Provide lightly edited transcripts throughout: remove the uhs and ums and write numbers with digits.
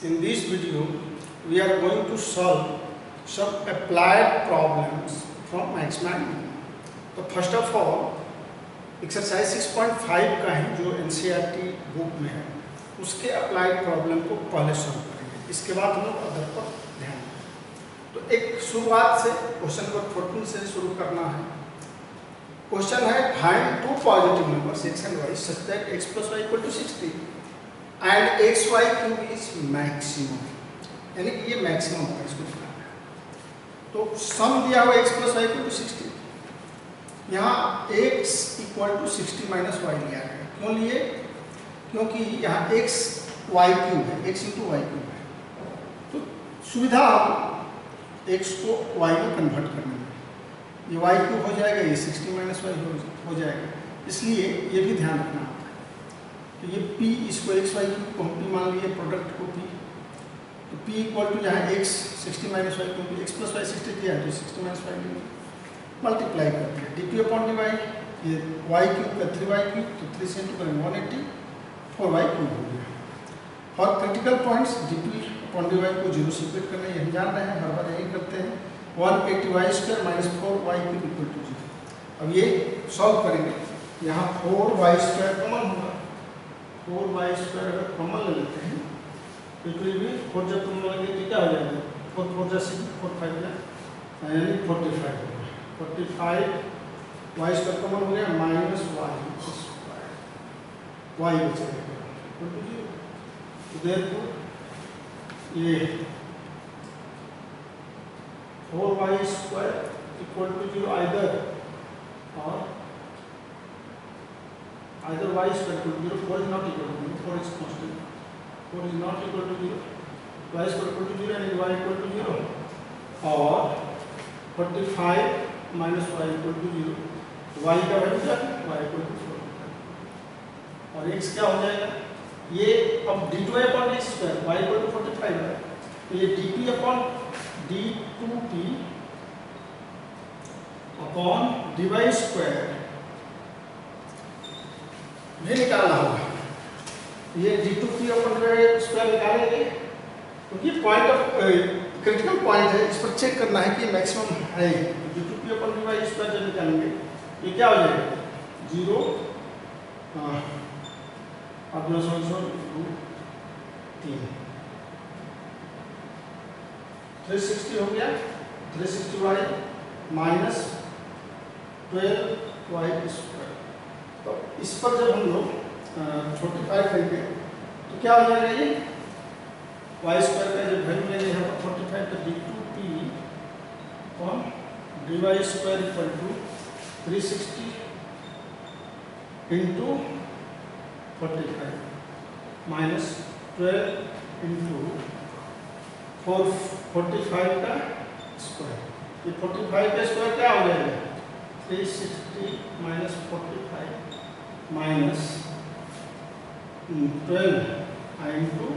In this video, we are going to solve some applied problems from Maxima and Minima. तो first of all exercise 6.5 का है जो NCERT book में है, उसके अप्लाइड प्रॉब्लम को पहले सॉल्व करेंगे, इसके बाद हम लोग अदर पर ध्यान देंगे। तो एक शुरुआत से क्वेश्चन नंबर 14 से शुरू करना है। क्वेश्चन है find two positive numbers x and y such that x plus y equal to 60 and x y cube is maximum, यानी कि ये मैक्सिमम है, इसको दिखाना है। तो सम दिया हुआ x plus y equal to 60, यहाँ x equal to 60 minus y लिया है। क्यों लिए? क्योंकि यहाँ x y क्यूब है, x इंटू वाई क्यूब है, तो सुविधा हम x को y में कन्वर्ट करने में, ये y क्यूब हो जाएगा, ये 60 माइनस वाई हो जाएगा, इसलिए ये भी ध्यान रखना होता है। तो ये p, इसको x y क्यूब को हम p मान लिए, प्रोडक्ट को p, तो p इक्वल टू यहाँ x 60 माइनस वाई, क्योंकि x प्लस वाई 60 दिया है तो 60 माइनस वाई लेंगे, मल्टीप्लाई करते हैं d p upon d y, ये वाई क्यूब का 3y क्यूब, तो 3 से इंटू करेंगे 180, 4y क्यूब हो गया। For critical points d p upon d y को 0 से स्प्लिट करना है, हम जान रहे हैं, हर बार यही करते हैं। 180y² minus 4y cube equal to 0। अब ये सॉल्व करेंगे, यहाँ 4y² कॉमन होगा, 4y² अगर कॉमन ले लेते हैं तो इट विल बी 4 जब कॉमन लेंगे तो क्या हो जाएगा, 4 4 जा 6, 4 5 जा यानी 45 होगा। 45 y² कॉमन हो गया, माइनस y बचेगा, तो देयरफॉर ये 4y² equal to 0 either y² equal to 0, 4 is not equal to 0, 4 is constant, 4 is not equal to 0, y² equal to 0 and y equal to 0, और 45 minus y equal to 0, y का value क्या है, y equal to 4, और x क्या हो जाएगा, ये अब d2 upon d2, y equal to 45 है, तो ये dp upon d2p upon dy² ये निकालना होगा। ये d2p अपॉन dy² निकालेंगे, क्योंकि पॉइंट ऑफ क्रिटिकल पॉइंट है, इस पर चेक करना है कि मैक्सिमम है। d2p अपॉन dy² जब निकालेंगे ये क्या हो जाएगा, 0 अब 2 3 360 हो गया, 360y माइनस 12y²। तो इस पर जब हम लोग 45 करेंगे तो क्या हो जाएगा, ये y² का जब वैल्यू लेंगे यहाँ पर 45, तो d2p upon dy² equal to 360 into 45 minus 12 into 45 का स्क्वायर, ये 45 का स्क्वायर क्या हो जाएगा, 360 माइनस 45 माइनस 12 इंटू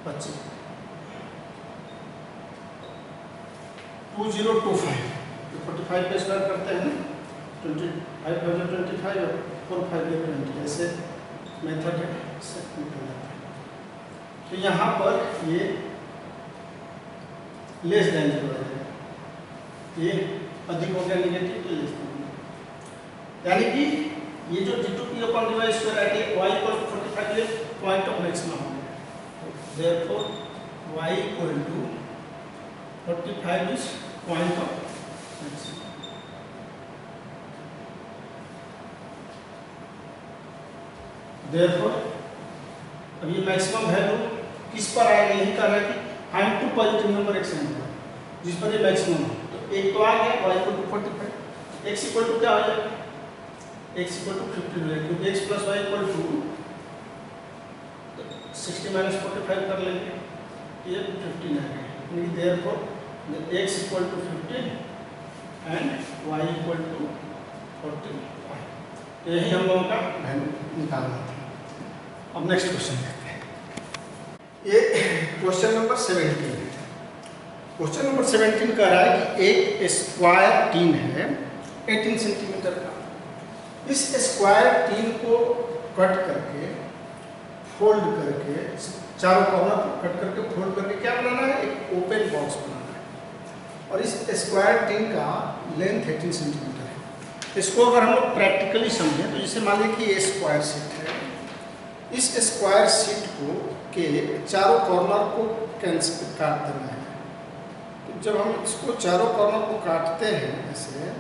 25 2025, 45 का स्क्वायर करते हैं ना, 25 और 4 5 20, ऐसे मेथड है, इससे निकल जाता है। तो यहाँ पर ये लेस देन 0 आ जाएगा, ये अधिक हो गया नेगेटिव, तो लेस देन, यानी कि ये जो d2p अपॉन dy² है y इक्वल टू 45 ये पॉइंट ऑफ मैक्सिमम हो गया, therefore y equal to 45 is point of maximum. Therefore अब ये मैक्सिमम वैल्यू किस पर आएगा, यही कर रहा है कि find two positive number x and y जिस पर ये मैक्सिमम है। तो एक तो आ गया y equal to 45, x equal to क्या हो जाएगा, x इक्वल टू 15 हो जाएगा, क्योंकि x plus y equal to 60 minus 45 कर लेंगे, ये 15 आ गया, therefore x equal to 15 and y equal to 45, यही हम लोगों का वैल्यू निकालना था। अब नेक्स्ट क्वेश्चन देखते हैं, ये क्वेश्चन नंबर 17 है। क्वेश्चन नंबर 17 कह रहा है कि एक स्क्वायर टीन है 18 सेंटीमीटर का, इस स्क्वायर टीन को कट करके फोल्ड करके चारों कॉर्नर कट करके फोल्ड करके क्या बनाना है, एक ओपन बॉक्स बनाना है। और इस स्क्वायर टिन का लेंथ 18 सेंटीमीटर है। इसको अगर हम लोग प्रैक्टिकली समझें तो जैसे मान लीजिए कि ये स्क्वायर शीट है, इस स्क्वायर शीट को के चारों कॉर्नर को कैंसिल काट देना है। तो जब हम इसको चारों कॉर्नर को काटते हैं ऐसे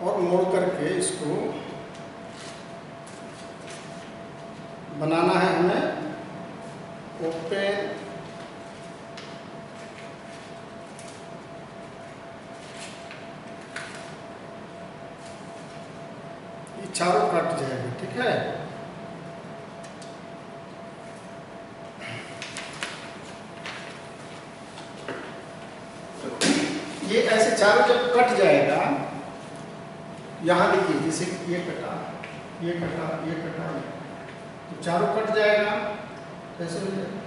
और मोड़ करके इसको बनाना है हमें ओपन चारों कट जाएगा, ठीक है। ये ऐसे चारों जब कट जाएगा, यहां देखिए जैसे ये कटा ये कटा ये कटा, तो चारों कट जाएगा, कैसे हो जाएगा।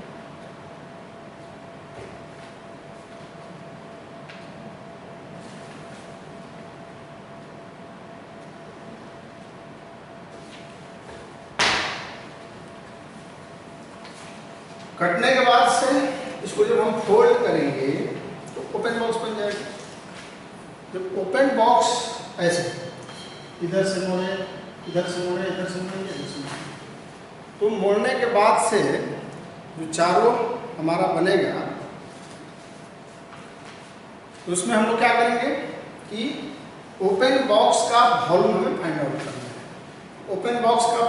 कटने के बाद से इसको जब हम फोल्ड करेंगे तो ओपन बॉक्स बन जाएगा। जब ओपन बॉक्स ऐसे इधर से मोड़े इधर से मोड़े इधर से मोड़े इधर से मोड़े, तो मोड़ने के बाद से जो चारों हमारा बनेगा तो उसमें हम लोग क्या करेंगे कि ओपन बॉक्स का वॉल्यूम हमें फाइंड आउट करना है। ओपन बॉक्स का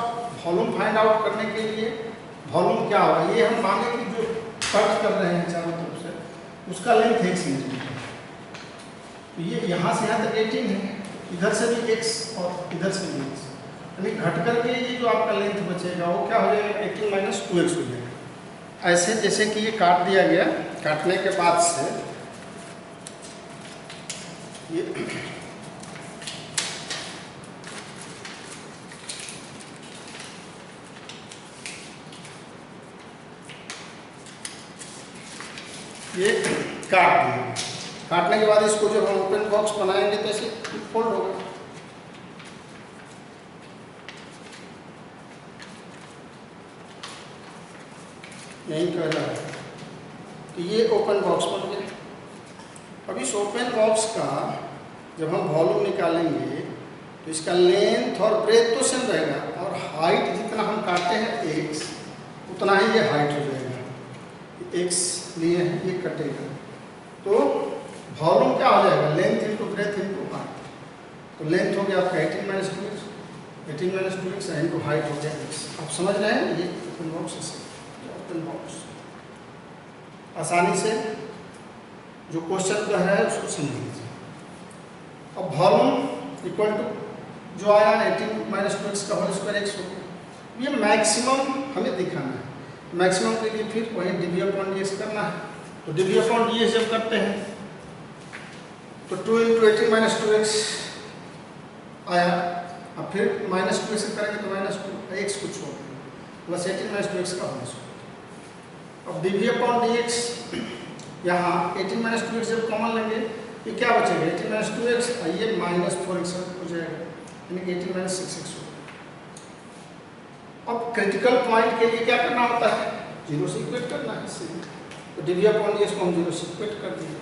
वॉल्यूम फाइंड आउट करने के लिए वॉल्यूम क्या होगा, ये हम माने कि जो कट कर रहे हैं चारों तरफ से उसका लेंथ 1 सेंटीमीटर, तो ये यहाँ से यहाँ तक 18 है, इधर से भी x और इधर से भी x, यानी घट करके ये जो आपका लेंथ बचेगा वो क्या हो जाएगा 18 माइनस 2x हो जाएगा। ऐसे जैसे कि ये काट दिया गया, काटने के बाद से ये काट दिया। काटने के बाद इसको जब हम ओपन बॉक्स बनाएंगे तो ऐसे फोल्ड होगा। यही कह रहा है कि ये ओपन बॉक्स बन गया। अब इस ओपन बॉक्स का जब हम वॉल्यूम निकालेंगे तो इसका लेंथ और ब्रेथ तो सेम रहेगा और हाइट जितना हम काटते हैं x उतना ही ये हाइट हो जाएगा। x लिए ये कटेगा तो वॉल्यूम क्या हो जाएगा, length into breath into height. तो लेंथ हो गया आपका 18 माइनस 2x इंटू हाइट हो गया x। आप समझ रहे हैं, ये ओपन बॉक्स से ओपन बॉक्स आसानी से जो क्वेश्चन कह रहा है उसको समझ लीजिए। अब वॉल्यूम इक्वल टू जो आया 18 माइनस 2x का होल स्क्वायर x हो गया। ये मैक्सिमम हमें दिखाना है। मैक्सिमम के लिए फिर वही डिवी अपॉन ds करना है। तो डिवी अपॉन ds जब करते हैं तो 2 इंटू 18 माइनस 2x आया। अब फिर माइनस 2x करेंगे तो माइनस 2x को छोड़ देंगे प्लस 18 माइनस 2x का होल स्क्वायर। अब डिवी अपॉन dx यहाँ 18 माइनस 2x जब कॉमन लेंगे ये क्या बचेगा 18 माइनस 2x, ये माइनस 4x हो जाएगा, यानी कि 18 माइनस 6x हो। अब क्रिटिकल पॉइंट के लिए क्या करना होता है, 0 से इक्वेट करना है इससे। तो डिवी अपॉन ds को हम 0 से इक्वेट कर देंगे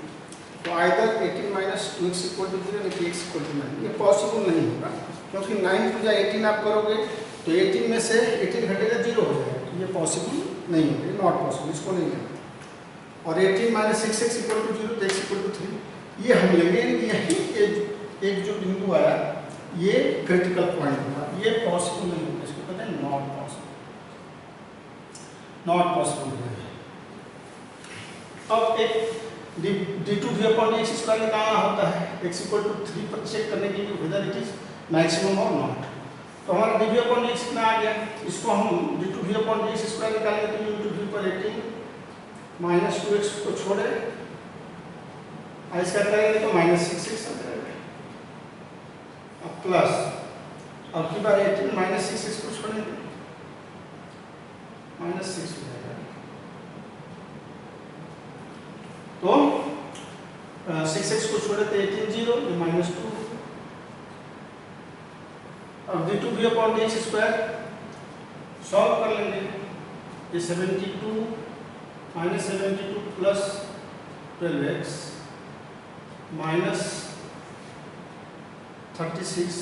तो either 18 minus 2x equal to 0 नहीं x इक्वल टू 9। ये पॉसिबल नहीं होगा क्योंकि 9 टू 18 आप करोगे तो 18 में से 18 घटेगा 0 हो जाएगा। तो ये पॉसिबल नहीं होगा, ये नॉट पॉसिबल, इसको नहीं लेना। और 18 माइनस 6x इक्वल टू 0 तो x इक्वल टू 3 ये हम लेंगे। यही एक जो बिंदु आया ये क्रिटिकल पॉइंट होगा, ये पॉसिबल नहीं होगा, इसको कहते हैं नॉट पॉसिबल, नॉट पॉसिबल है। अब एक d2 v upon dx square निकालना होता है x इक्वल टू 3 पर चेक करने के लिए वेदर इट इज मैक्सिमम और नॉट। तो हमारा dv अपॉन dx कितना आ गया, इसको हम d2 v upon dx square निकालेंगे तो इंटू v पर 18 माइनस 2x को छोड़े इसका करेंगे तो माइनस 6x आ जाएगा। अब प्लस अब की बार 18 माइनस 6x को छोड़ेंगे माइनस 6 हो जाएगा। तो 6x को छोड़े तो 18 0 ये माइनस 2। अब d2v/dx² सॉल्व कर लेंगे। ये 72 minus 72 plus 12x minus 36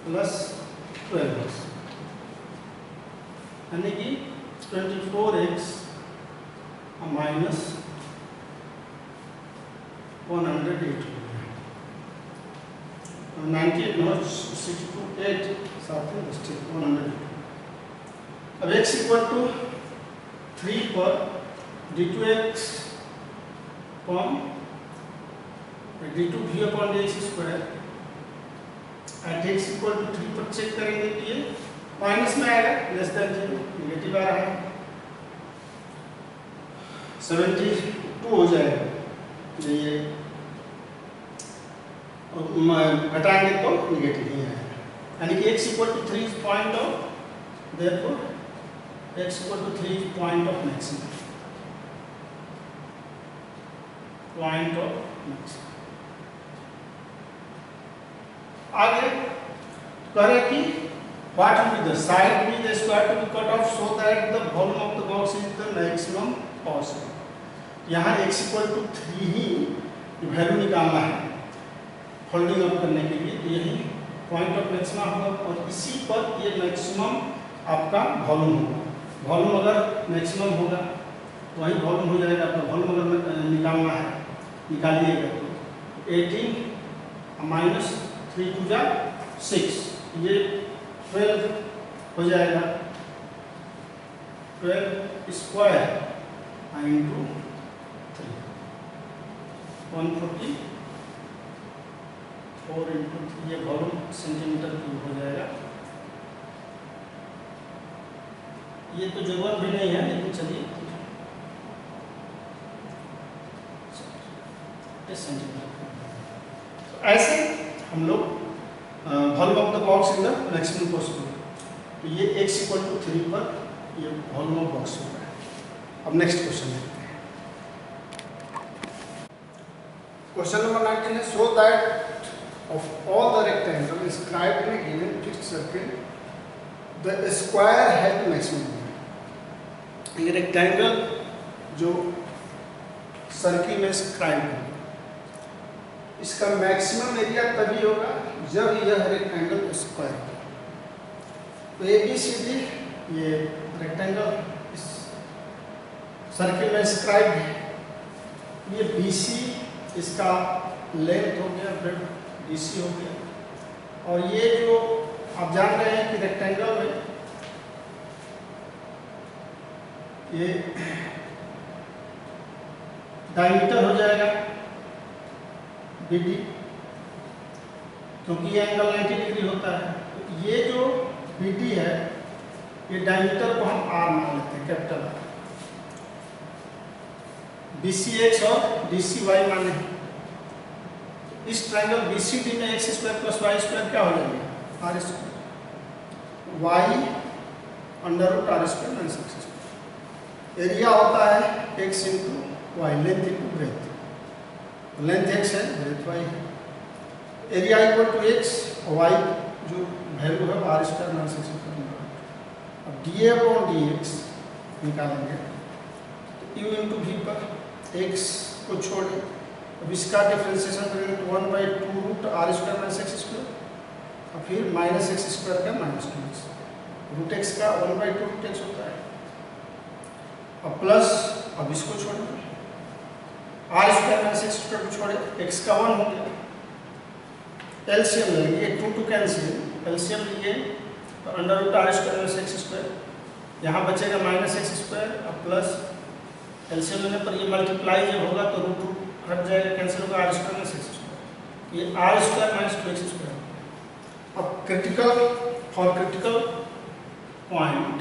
plus 12x यानी कि 24x माइनस 108 98 नॉट 62 8 साथ में 100। अब x इक्वल टू 3 पर d2x form d2v/dx² at x equal to 3 पर चेक करेंगे कि ये माइनस में आएगा, लेस देन 0 नेगेटिव आ रहा है, 72 हो जाएगा। ये घटाएंगे तो निगेटिव ही आएगा, यानी कि x equal to 3 point of therefore x equal to 3 point of maximum आगे कह रहे कि what will be the side be the square to be cut off so that the volume of the box is the maximum possible। यहाँ x equal to 3 ही value निकालना है folding up करने के लिए, तो यही पॉइंट ऑफ मैक्सिमम होगा और इसी पर ये मैक्सिमम आपका वॉल्यूम होगा। वॉल्यूम अगर मैक्सिमम होगा तो वही वॉल्यूम हो जाएगा आपका। वॉल्यूम अगर निकालना है निकालिएगा तो 18 माइनस 3 टू जा 6 ये 12 हो जाएगा। 12 स्क्वायर इंटू 3 144 इंटू ये वॉल्यूम सेंटीमीटर क्यूब हो जाएगा। ये तो जरूरत भी नहीं है लेकिन चलिए सेंटीमीटर। ऐसे हम लोग volume of the box in the maximum possible, तो ये x इक्वल टू 3 पर ये वॉल्यूम ऑफ बॉक्स होगा। अब नेक्स्ट क्वेश्चन देखते हैं। क्वेश्चन नंबर 19 है so that of all the rectangle inscribed in a given fixed circle the square has maximum। ये रेक्टेंगल जो सर्किल में इंस्क्राइब है इसका मैक्सिमम एरिया तभी होगा जब यह रेक्टेंगल स्क्वायर हो। तो ABCD ये रेक्टेंगल इस सर्किल में इंस्क्राइब है, ये BC इसका लेंथ हो गया, ब्रेड BC हो गया, और ये जो आप जान रहे हैं कि रेक्टेंगल में ये डायमीटर हो जाएगा BD, क्योंकि ये एंगल 90 डिग्री होता है। तो ये जो BD है ये डायमीटर को हम R मान लेते हैं, कैपिटल R। BCX और DCY माने इस ट्रायंगल BCD में x² + y² क्या हो जाएगा R², y √R² - x²। Area होता है x × y, length × breadth. Length x है, ब्रेथ y है। Area equal to x, y जो वैल्यू है R² - x²। अब dA/dx निकालेंगे तो u × v पर x को छोड़े, अब इसका डिफरेंशिएशन करेंगे तो 1/2 √R² - x², और फिर -x² का -2x, √x का 1/2 √x होता है। अब प्लस, अब इसको छोड़ेंगे R² - x² को छोड़े, x का 1 हो गया। एलसीएम लेंगे, 2 कैंसिल, एलसीएम लिए तो √R² - x², यहाँ बचेगा -x², अब प्लस एलसीएम लेने पर ये मल्टीप्लाई जब होगा तो √2 हट जाएगा, कैंसिल होगा, R² - x²। ये R² - 2x²। अब क्रिटिकल फॉर क्रिटिकल पॉइंट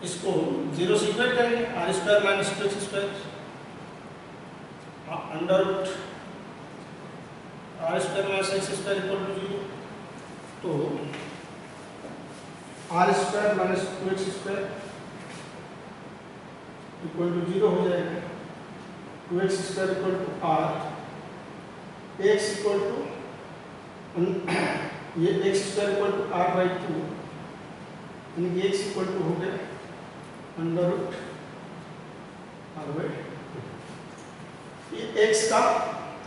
इसको 0 से इक्वेट करेंगे, R² - 2x² under root R² - x² equal to 0। तो R² - 2x² इक्वल टू 0 हो जाएगा, 2x square equal to r, x equal to ये x square equal to r by 2, यानी कि x equal to हो गया अंडर रूट r बाई 2। ये x का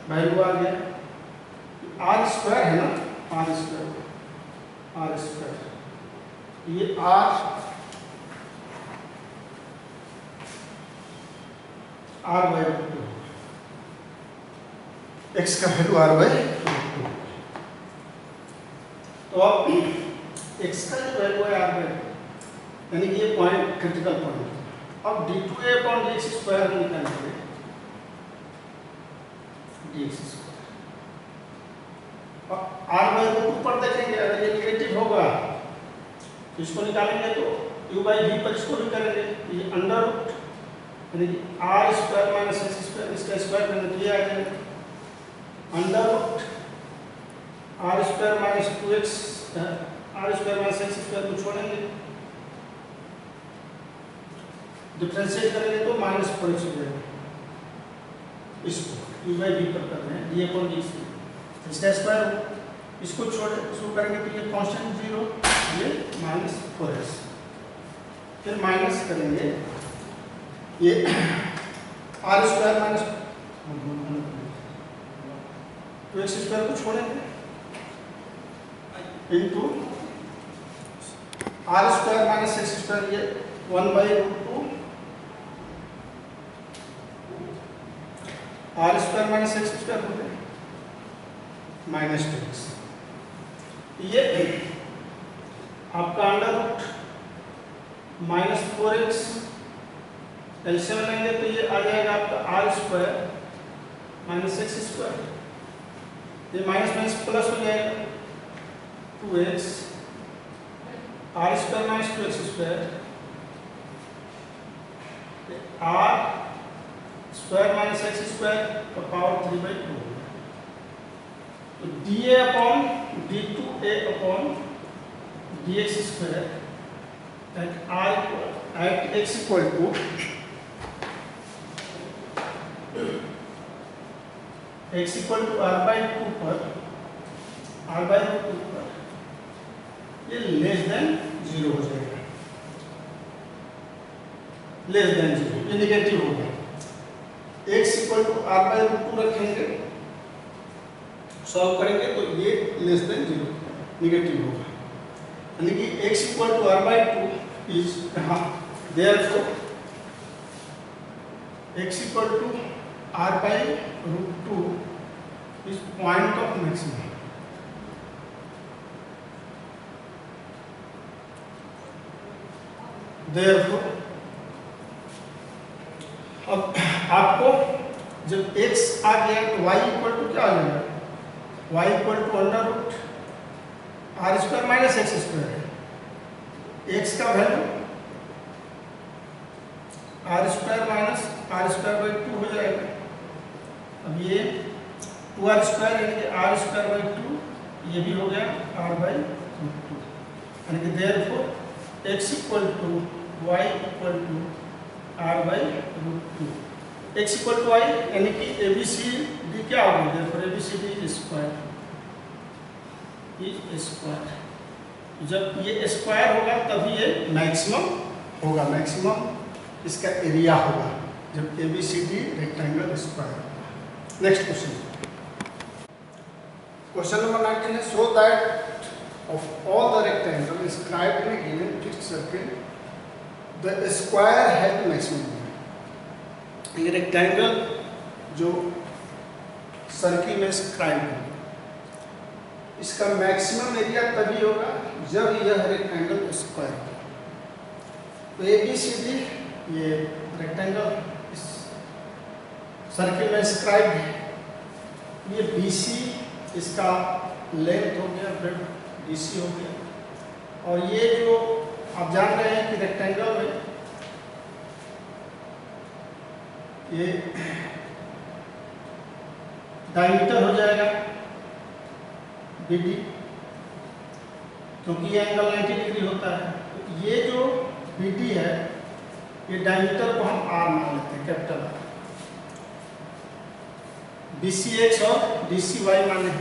वैल्यू आ गया, r स्क्वायर है ना, r स्क्वायर, ये r बाई 2, x का वैल्यू r बाई 2। तो अब x का जो वैल्यू है r बाई 2, यानी कि ये पॉइंट क्रिटिकल पॉइंट है। अब d2a अपॉन dx स्क्वायर निकालेंगे, dx स्क्वायर, और r बाई 2 पर देखेंगे, अगर ये नेगेटिव होगा तो इसको निकालेंगे तो u बाई v पर इसको भी करेंगे, ये अंडर रूट यानी कि r square minus x square, इसका स्क्वायर करेंगे तो ये आ जाएगा under root r square minus 2x, r square minus x square को छोड़ेंगे, डिफरेंशिएट करेंगे तो माइनस 4x हो जाएगा। इसको u बाई v पर कर रहे हैं, d अपॉन dx, इसका स्क्वायर इसको छोड़े, इसको करेंगे तो ये कांस्टेंट 0, ये माइनस 4x, फिर माइनस करेंगे ये r square minus 2x square को छोड़ेंगे into r square minus x square, ये 1 by root 2 r square minus x square हो गया माइनस 2x, ये आपका under root minus 4x, LCM लेंगे तो ये आ जाएगा आपका r square minus x square, ये माइनस माइनस प्लस हो जाएगा 2x, r square minus 2x square, r square minus x square का पावर 3 बाई 2, तो dA upon d2a upon dx square at x equal to x equal to r by 2 पर, r by 2 पर ये less than 0 हो जाएगा, less than 0, ये negative होगा। x equal to r by 2 रखेंगे, सॉल्व करेंगे तो ये लेस देन 0 नेगेटिव होगा, यानी कि x equal to r by 2 is therefore x equal to r by root 2 is point of maximum. Therefore अब आपको जब x आ गया तो y इक्वल टू क्या आ जाएगा, y equal to under root r square minus x square है, x का value r square minus r square by 2 हो जाएगा। अब ये 2r स्क्वायर यानी कि r स्क्वायर बाई 2, ये भी हो गया r बाई 2, यानी कि therefore x equal to y equal to r by root 2, x equal to y यानी कि ABCD क्या होगा, therefore ABCD square is square, जब ये स्क्वायर होगा तभी ये मैक्सिमम होगा, मैक्सिमम इसका एरिया होगा जब ABCD रेक्टेंगल स्क्वायर होगा। नेक्स्ट क्वेश्चन, क्वेश्चन नंबर 19 है, show that of all the rectangle inscribed in a given fixed circle the square has maximum. ये रेक्टेंगल जो सर्किल में इंस्क्राइब है, इसका मैक्सिमम एरिया तभी होगा जब यह रेक्टेंगल स्क्वायर हो। तो ABCD ये रेक्टेंगल इस सर्किल में इंस्क्राइब है, ये BC इसका लेंथ हो गया, ब्रेड BC हो गया, और ये जो आप जान रहे हैं कि रेक्टेंगल में ये डायमीटर हो जाएगा BD, क्योंकि ये एंगल 90 डिग्री होता है। तो ये जो BD है ये डायमीटर को हम आर मान लेते हैं, कैपिटल आर। बीसी एक्स और डीसी वाई माने,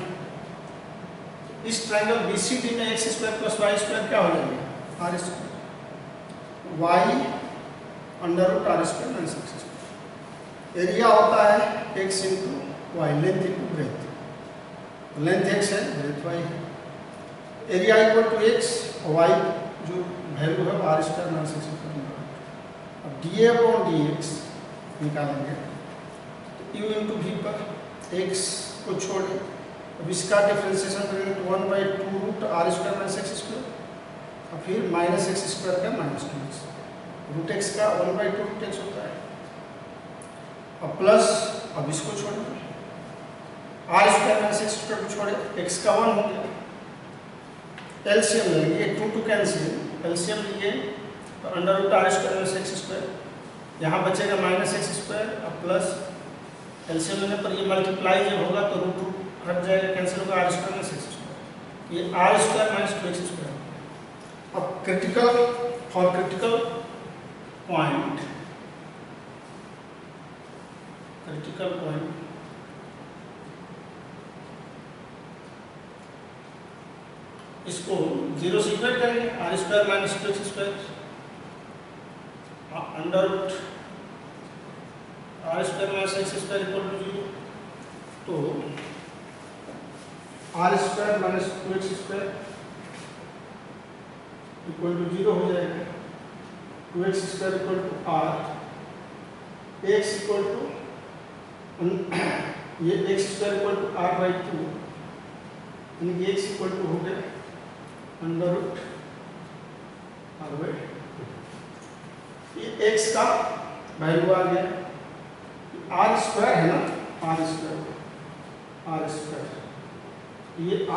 इस ट्रायंगल बीसीडी में x square plus y square क्या हो जाएगा, r square, y under root r square minus x square. Area होता है x into y, length into breadth, length x है ब्रेथ वाई है। Area equal to x, y जो value है r square minus x square. अब d upon d x निकालेंगे तो you into v पर एक्स को छोड़े, अब इसका डिफ्रेंसिएशन करेंगे तो 1/2 root r square minus x square, और फिर माइनस एक्स स्क्वायर का माइनस 2x, रूट एक्स का 1/2 रूट एक्स होता है, अब प्लस, अब इसको छोड़ेंगे r square minus x square को छोड़े, एक्स का 1 हो गया। एलसीएम लेंगे, 2 2 कैंसिल, एलसीएम लिए तो under root r square minus x square, यहाँ बचेगा माइनस एक्स स्क्वायर, अब प्लस एलसीएम लेने पर ये मल्टीप्लाई जब होगा तो रूट रूट हट जाएगा, कैंसिल होगा, r square minus x square, ये r square minus 2x square. अब critical, for critical point, critical point इसको 0 से इक्वेट करेंगे, r square minus 2x square under root r square minus x square equal to 0, तो r square minus 2x square equal to 0 हो जाएगा, 2x square equal to r, x equal to ये x square equal to r/2, यानी कि x equal to हो गया under root r/2। ये x का वैल्यू आ गया, आर स्क्वायर है ना, आर स्क्वायर, ये r/2,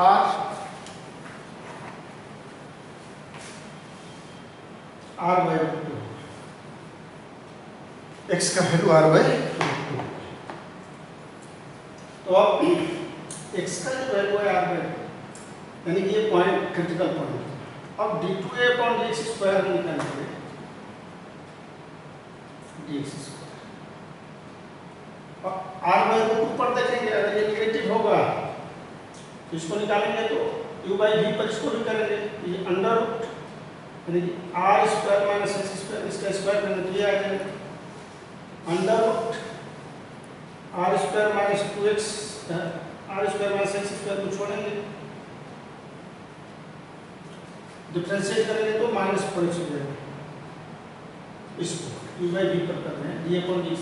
x का वैल्यू r/2। तो अब x का जो वैल्यू है r/2, यानी कि ये पॉइंट क्रिटिकल पॉइंट। अब d2a अपॉन dx स्क्वायर निकालेंगे, dx स्क्वायर, और r/2 पर देखेंगे, अगर ये नेगेटिव होगा तो इसको निकालेंगे तो u/v पर इसको भी करेंगे, ये अंडर रूट यानी कि r square minus x square, इसका स्क्वायर करेंगे तो ये आ जाएगा under root r square minus 2x, r square minus x square को छोड़ेंगे, डिफरेंशिएट करेंगे तो माइनस 4x हो जाएगा। इसको u/v पर कर रहे हैं, d अपॉन dx,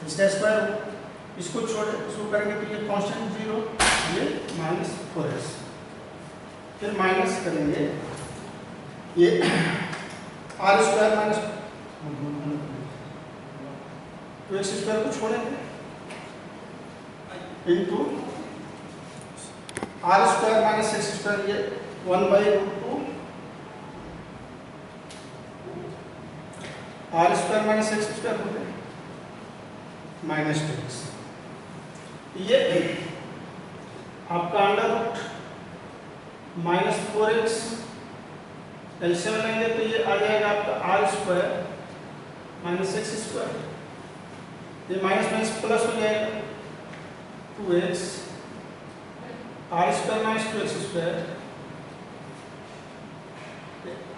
इसका स्क्वायर, इसको छोड़े शुरू करेंगे तो ये कांस्टेंट 0, ये माइनस 4x, फिर माइनस करेंगे ये r square minus 2x square को छोड़ेंगे into r square minus x square, ये 1/√2 r square minus x square हो गया माइनस 2x, ये आपका under root minus 4x, LCM लेंगे तो ये आ जाएगा आपका r square minus x square, ये माइनस माइनस प्लस हो जाएगा 2x, r square minus 2x square,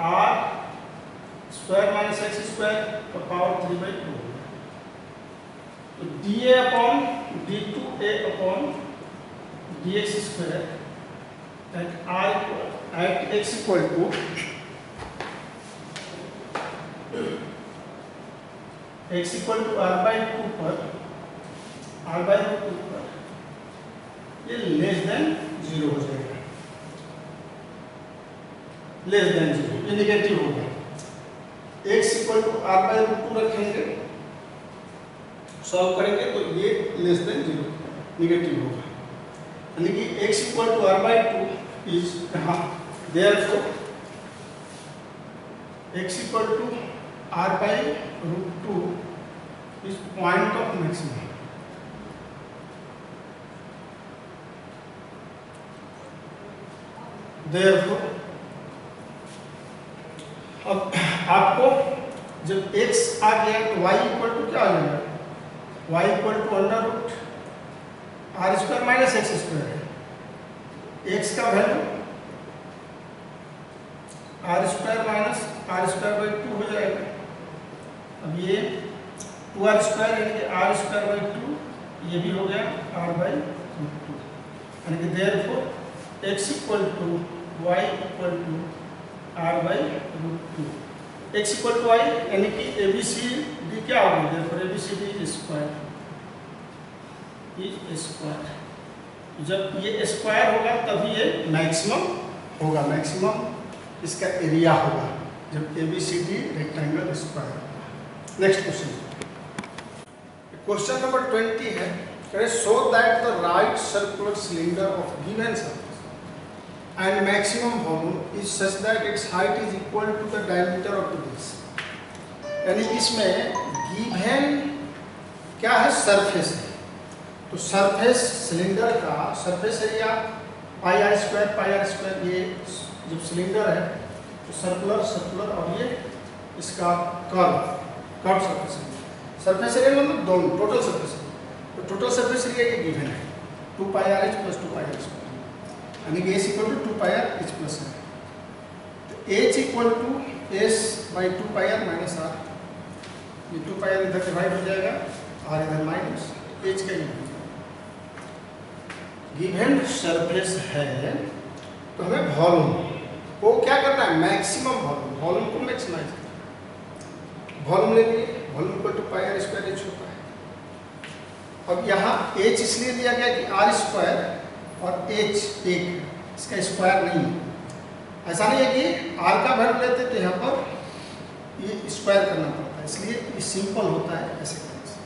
r square minus x square का पावर 3/2, तो dA upon d2a upon dx square at x equal to x equal to r/2 पर, r/2 पर ये less than 0 हो जाएगा, less than 0, ये negative होगा। x equal to r/2 रखेंगे, सॉल्व करेंगे तो ये लेस देन 0 नेगेटिव होगा, यानी कि x equal to r/2 is therefore x equal to r/2 is point of maximum. Therefore अब आपको जब जब x आ गया तो y इक्वल टू क्या हो जाएगा, y equal to under root r square minus x square है। x का value r square minus r square by 2 हो जाएगा। अब ये 2r स्क्वायर यानी कि आर स्क्वायर बाई 2, ये भी हो गया r बाई 2, यानी कि therefore x equal to y equal to r by root 2। x equal to y यानी कि ABCD क्या होगी, देयरफॉर ABCD स्क्वायर जब ये स्क्वायर होगा तभी ये मैक्सिमम होगा, मैक्सिमम इसका एरिया होगा जब ABCD रेक्टेंगल स्क्वायर होगा। नेक्स्ट क्वेश्चन नंबर 20 है, show that the right circular cylinder of given surface and maximum volume is such that its height is equal to the diameter of the base. यानी इसमें गिवन क्या है, surface है, तो surface cylinder का surface area pi r square, ये जब सिलेंडर है तो सर्कुलर और ये इसका कर्व सरफेस एरिया मतलब दोनों टोटल सरफेस एरिया, तो टोटल सरफेस एरिया ये गिवन है 2 pi r h plus 2 pi r square, यानी कि s equal to 2 pi r h plus है, तो h equal to s by 2 pi r minus r, ये 2 पाई आर इधर divide हो जाएगा आर इधर माइनस एच का गिवन सरफेस है। तो हमें वॉल्यूम को क्या करना है, मैक्सिमम वॉल्यूम को मैक्सिमाइज करना, वॉल्यूम ले लिए, volume equal to pi r square h होता है। अब यहाँ एच इसलिए दिया गया कि आर स्क्वायर और एच एक, इसका स्क्वायर नहीं है, ऐसा नहीं है कि आर का वैल्यू लेते तो यहाँ पर ये स्क्वायर करना पड़ता है, इसलिए ये सिंपल होता है ऐसे करने से।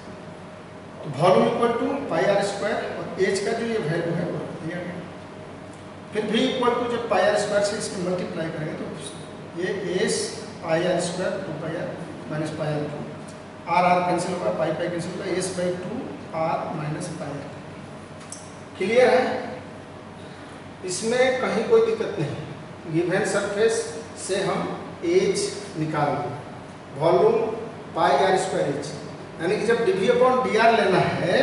तो volume equal to pi r square और एच का जो ये वैल्यू है वो दिया गया, फिर भी इक्वल टू जब पाई आर स्क्वायर से इसमें मल्टीप्लाई करेंगे तो ये S pi r square 2 pi r minus pi r 2, r cancel होगा, पाई कैंसिल होगा, S by 2 r minus pi r. Clear है, इसमें कहीं कोई दिक्कत नहीं। गिवन सरफेस से हम एच निकाल दें, volume pi r square h, यानी कि जब डी अपॉन डी आर लेना है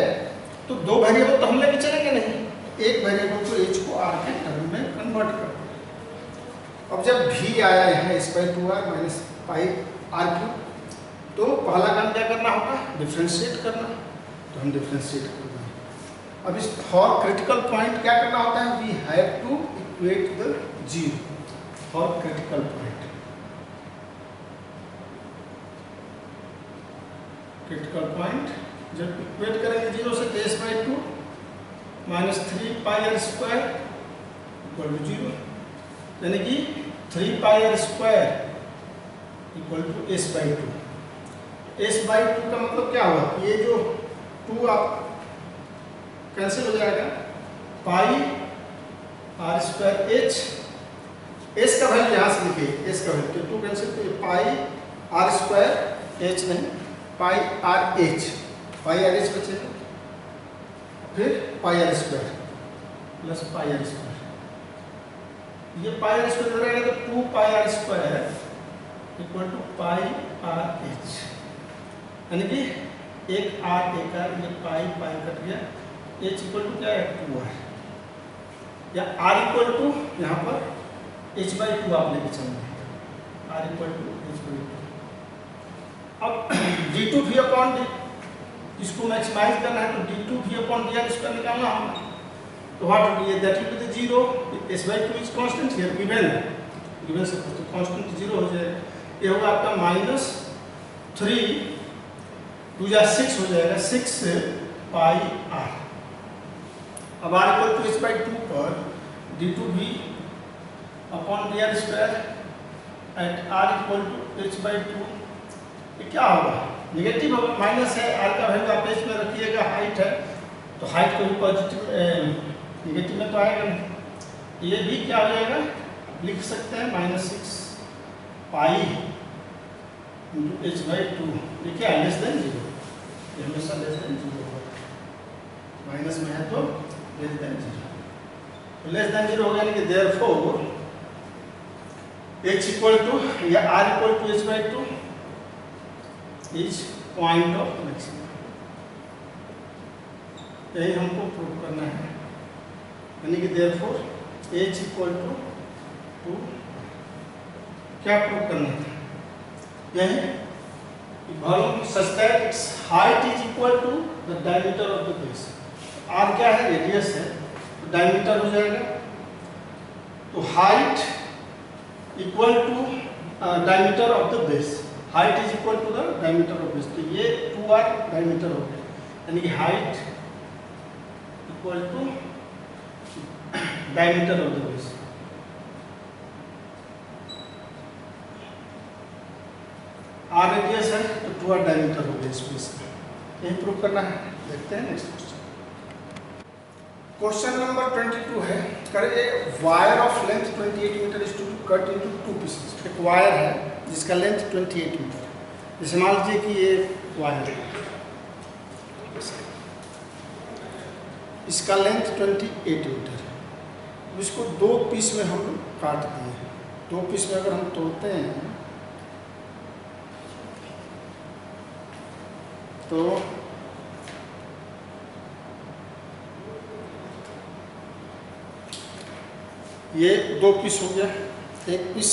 तो दो वेरिएबल तो हम लेके चलेंगे नहीं, एक वेरिएबल को एच को आर के टर्म में कन्वर्ट कर दें। अब जब भी आया यहाँ S by 2 r minus pi r cube, तो पहला काम क्या करना होगा, डिफ्रेंशिएट करना, तो हम डिफ्रेंशिएट कर दें। अब इस फॉर क्रिटिकल पॉइंट क्या करना होता है, we have to equate the zero for critical point. Critical point जब इक्वेट करेंगे जीरो से, s by 2 minus 3 pi r square equal to 0, यानी कि 3 pi r square equal to s by 2। S by 2 का मतलब क्या हुआ, ये जो 2 आप कैंसिल हो जाएगा, पाई आर स्क्वायर एच, एस का वैल्यू यहाँ से लिखिए, एस का वैल्यू 2 कैंसिल, तो ये पाई आर स्क्वायर एच नहीं, pi r h, pi r h बचेगा, फिर pi r square plus pi r square, ये पाई आर स्क्वायर रहेगा तो 2 pi r square equal to pi r h, यानी कि एक आर एक आर, ये पाई पाई कट गया, एच इक्वल टू क्या है 2 आर, या आर इक्वल टू यहाँ पर एच बाई 2 आप लेके चलेंगे, r equal to h by 2। अब d2 भी अपॉन डी, इसको मैक्सिमाइज करना है तो d2 भी अपॉन डी आर स्क्वायर निकालना होगा, तो what will be that will be the 0, s by 2 is constant here given से तो कांस्टेंट 0 हो जाएगा, ये होगा आपका माइनस 3 2 जा 6 हो जाएगा, 6 पाई आर। अब r equal to h by 2 पर d2 भी upon d r square at r equal to h by 2, ये क्या होगा, नेगेटिव होगा, माइनस है, आर का वैल्यू आप एच में रखिएगा, हाइट है तो हाइट को भी पॉजिटिव नेगेटिव में तो आएगा नहीं, ये भी क्या हो जाएगा, लिख सकते हैं minus 6 pi into H by 2, देखिए लेस देन 0, ये हमेशा लेस देन 0 होगा, माइनस में है तो लेस देन 0, तो लेस देन 0 हो गया, यानी कि देयरफॉर एच इक्वल टू या r equal to h by 2, is point of maximum. यही हमको प्रूव करना है, यानी कि देयरफॉर h इक्वल टू क्या प्रूव करना था, यही volume such that its height is equal to the diameter of the base. r क्या है, रेडियस है, तो डायमीटर हो जाएगा, तो height equal to diameter of the base, height is equal to the diameter of base, तो ये 2r diameter हो गया, यानी कि height equal to diameter of the base. r radius है तो 2r डायमीटर हो गया इस बेस का, यही प्रूव करना है। देखते हैं नेक्स्ट क्वेश्चन। क्वेश्चन नंबर 22 है, करिए wire of length 28 metre is to cut into 2 pieces. एक वायर है जिसका लेंथ 28 मीटर, जैसे मान लीजिए कि ये वायर है, इसका लेंथ 28 मीटर है, इसको 2 पीस में हम काट दिए। 2 पीस में अगर हम तोड़ते हैं तो ये 2 पीस हो गया। एक पीस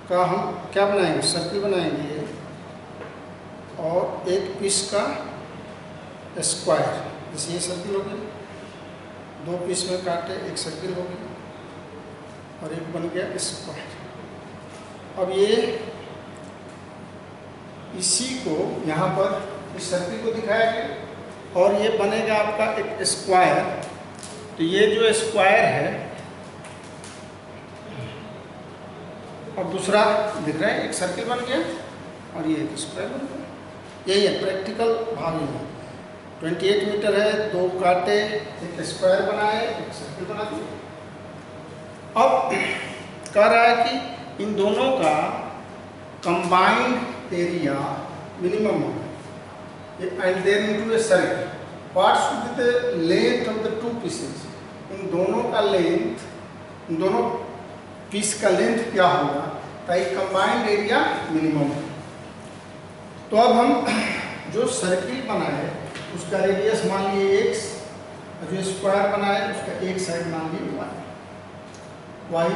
का हम क्या बनाएंगे, सर्किल बनाएंगे, और एक पीस का स्क्वायर, जैसे ये सर्किल हो गया, 2 पीस में काटे, एक सर्किल हो गया और एक बन गया स्क्वायर। अब ये इसी को यहाँ पर इस सर्किल को दिखाया गया और ये बनेगा आपका एक स्क्वायर। तो ये जो स्क्वायर है और दूसरा दिख रहा है, एक सर्किल बन गया और ये एक स्क्वायर बन गया। यही है प्रैक्टिकल भाग में। 28 मीटर है, 2 काटे, एक स्क्वायर बनाए, एक सर्किल बना दिए। अब कह रहा है कि इन दोनों का कंबाइंड एरिया मिनिमम होगा, and then into a circle what should be the length of the 2 pieces. इन दोनों का लेंथ, इन दोनों पीस का लेंथ क्या होगा ताकि कंबाइंड एरिया मिनिमम हो। तो अब हम जो सर्किल बनाए उसका रेडियस मान लिए x, और जो स्क्वायर बनाए उसका एक साइड मान लिए y,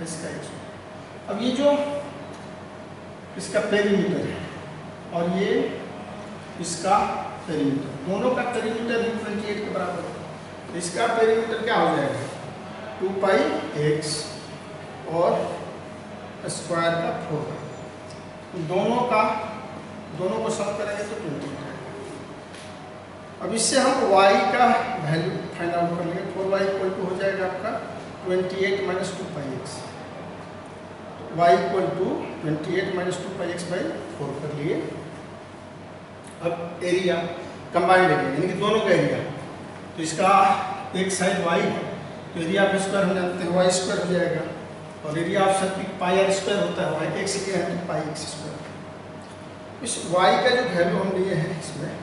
इसका x। अब ये जो इसका पेरीमीटर है और ये इसका पेरीमीटर, दोनों का पेरीमीटर भी 28 के बराबर है। इसका पेरीमीटर क्या हो जाएगा, 2 पाई x और स्क्वायर का 4। दोनों को सम करेंगे तो 28 आएगा। अब इससे हम y का वैल्यू फाइंड आउट कर लेंगे। 4y इक्वल टू हो जाएगा आपका 28 minus 2 pi x. y equal to 28 minus 2 pi x by 4 कर लिए। अब एरिया कंबाइंड एरिया यानी कि दोनों का एरिया, तो इसका एक साइड y, तो एरिया ऑफ स्क्वायर हम जानते हैं y स्क्वायर हो जाएगा, और area of circle pi r square होता है, y x के है पाई एक्स स्क्वायर। इस y का जो वैल्यू हम लिए हैं इसमें,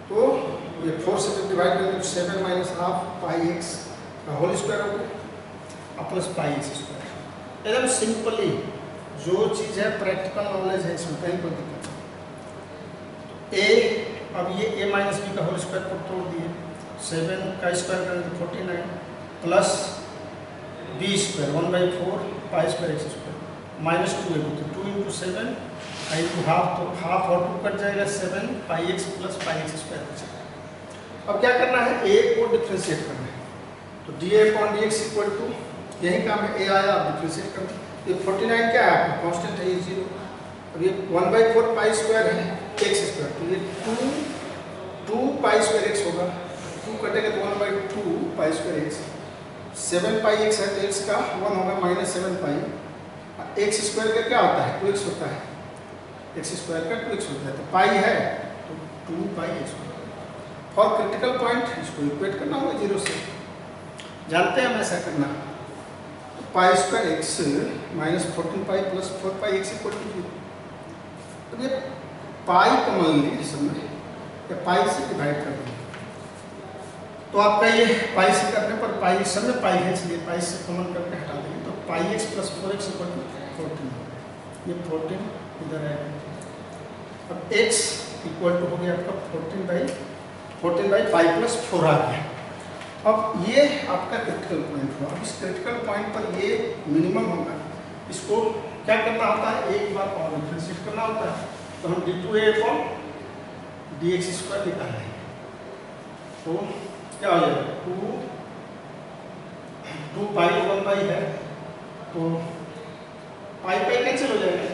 तो ये 4 से डिवाइड करेंगे तो 7 माइनस हाफ पाई एक्स का होल स्क्वायर हो गया प्लस पाई एक्स स्क्वायर। एकदम सिंपली जो चीज़ है प्रैक्टिकल नॉलेज है, इसमें कहीं कोई दिक्कत नहीं। ए, अब ये a माइनस बी का होल स्क्वायर को तोड़ दिए, 7 का स्क्वायर करेंगे तो 49 plus b square 1/4 pi square x square minus 2 तो 2 इंटू 7 आई टू हाफ, तो हाफ और 2 कट जाएगा, 7 pi x plus pi x square बचेगा। अब क्या करना है, a को डिफ्रेंशिएट करना है, तो dA/dx इक्वल टू, यही काम है, a आया आप डिफ्रेंशिएट करना। ये 49 क्या है आपका कांस्टेंट है, ये 0। अब ये 1/4 पाई स्क्वायर है एक्स स्क्वायर, तो ये 2 पाई स्क्वायर एक्स होगा, 2 कटेगा तो 1/2 पाई स्क्वायर एक्स। 7 पाई एक्स है तो एक्स का 1 होगा माइनस 7 पाई। एक्स स्क्वायर का क्या होता है, 2x होता है, एक्स स्क्वायर का 2x होता है, तो पाई है तो 2 पाई एक्स होगा। फॉर क्रिटिकल पॉइंट इसको इक्वेट करना होगा 0 से, जानते हैं हम ऐसा करना। तो pi square x minus 14 pi plus 4 pi x equal to 0। तो ये पाई कॉमन ली समय या पाई से डिवाइड कर देंगे, तो आपका ये पाई से करने पर पाई इस समय पाई है, इसलिए पाई से कॉमन करके हटा देंगे, तो pi x plus 4x equal to 14। ये 14 इधर है, अब x इक्वल टू हो गया आपका 14/5 + 4 आ गया। अब ये आपका क्रिटिकल पॉइंट हुआ। अब इस क्रिटिकल पॉइंट पर ये मिनिमम होगा, इसको क्या करना होता है, एक बार और डिफरेंशिएट करना होता है। तो हम d2a/dx² निकाल लेंगे। तो क्या हो जाएगा, 2 पाई 1 है, तो पाई कैंसिल हो जाएगा,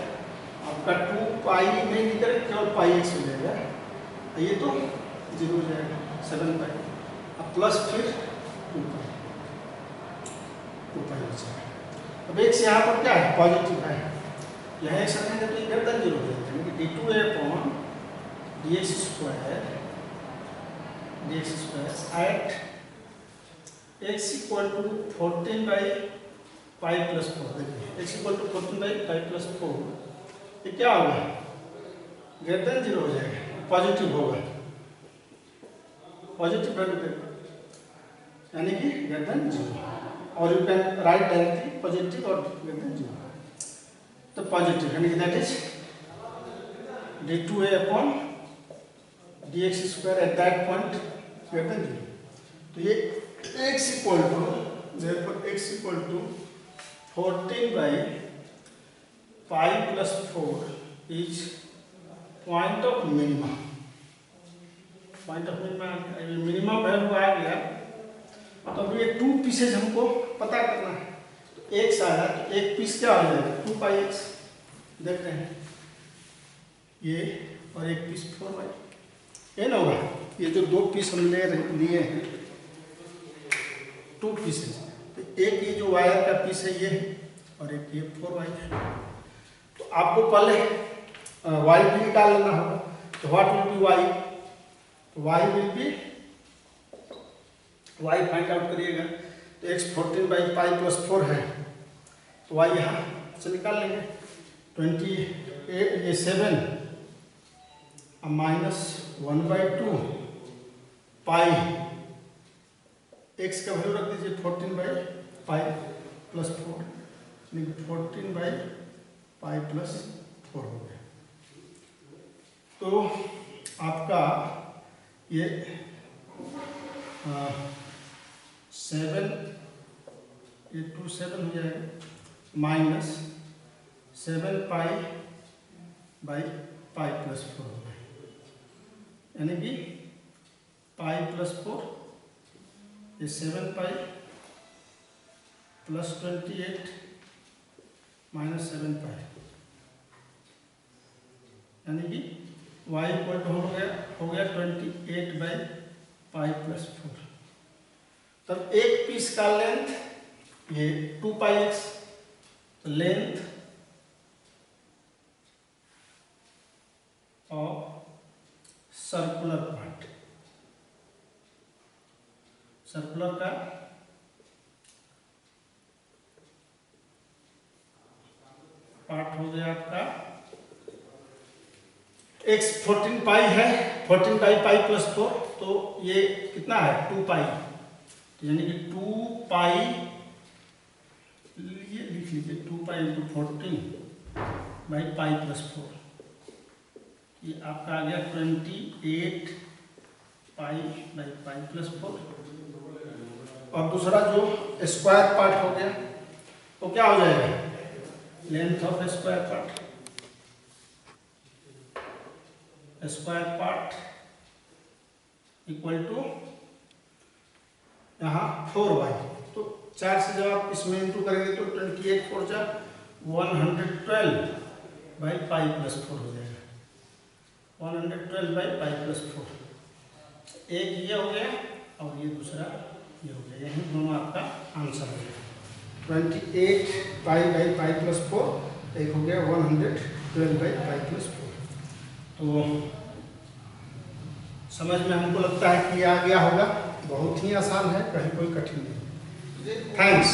आपका 2 पाई नहीं निकले, केवल πx हो जाएगा। ये तो 0 हो जाएगा, 7 पाई, अब प्लस फिर 2 पाई हो जाएगा। अब x यहाँ पर क्या है, पॉजिटिव है, यहाँ एक रखेंगे तो ये ग्रेटर 0 हो जाएगा, यानी कि d2a/dx² at x equal to 14/5 + 4। देखिए x इक्वल टू 14/5 + 4, ये क्या होगा, ग्रेटर 0 हो जाएगा, पॉजिटिव होगा, पॉजिटिव वैल्यू देगा, यानी कि ग्रेटर 0। और you can write directly positive और ग्रेटर 0, तो पॉजिटिव यानी कि that is d2a/dx² at that point greater 0। तो ये x equal to 14/5 + 4 is point of minimum. Point of minimum value आ गया। तो अब ये 2 पीसेज हमको पता करना है। तो x आया तो एक पीस क्या हो जाएगा, 2πx, देख रहे हैं ये, और एक पीस 4y, ये ना होगा। ये जो 2 पीस हम लिए हैं 2 पीसेज, तो एक ये जो वायर का पीस है ये, और एक ये 4y है। तो आपको पहले y भी निकाल लेना होगा। तो what will be y, y will be, y find out करिएगा। तो x 14/5 + 4 है, तो y यहाँ से निकाल लेंगे। 28 ये 7 -1/2 पाई, x का वैल्यू रख दीजिए 14/5 + 4, 14/5 + 4 हो गया। तो आपका ये 7, ये 2 7 हो जाएगा, -7π/5 + 4 हो गया, यानी कि पाई + 4, ये 7π + 28 -7π, यानी कि y इक्वल टू हो गया 28/5 + 4। तब एक पीस का लेंथ ये 2πx, तो length of circular part, circular का पार्ट हो गया आपका x 14 पाई है, 14/5 + 4, तो ये कितना है 2 पाई, तो यानी कि 2 पाई, ये लिख लीजिए 2 पाई × 14/5 + 4, ये आपका आ गया 28π/5 + 4। और दूसरा जो स्क्वायर पार्ट हो गया, तो क्या हो जाएगा, length of square part equal to यहाँ 4y, तो 4 से जब आप इसमें इंटू करेंगे तो 28 4 जा 112/5 + 4 हो जाएगा, 112/5 + 4। एक ये हो गया और ये दूसरा ये हो गया, यही दोनों आपका आंसर हो गया। 28π/5 + 4, एक हो गया 112/5 + 4। तो समझ में हमको लगता है कि आ गया होगा, बहुत ही आसान है, कहीं कोई कठिन नहीं। थैंक्स।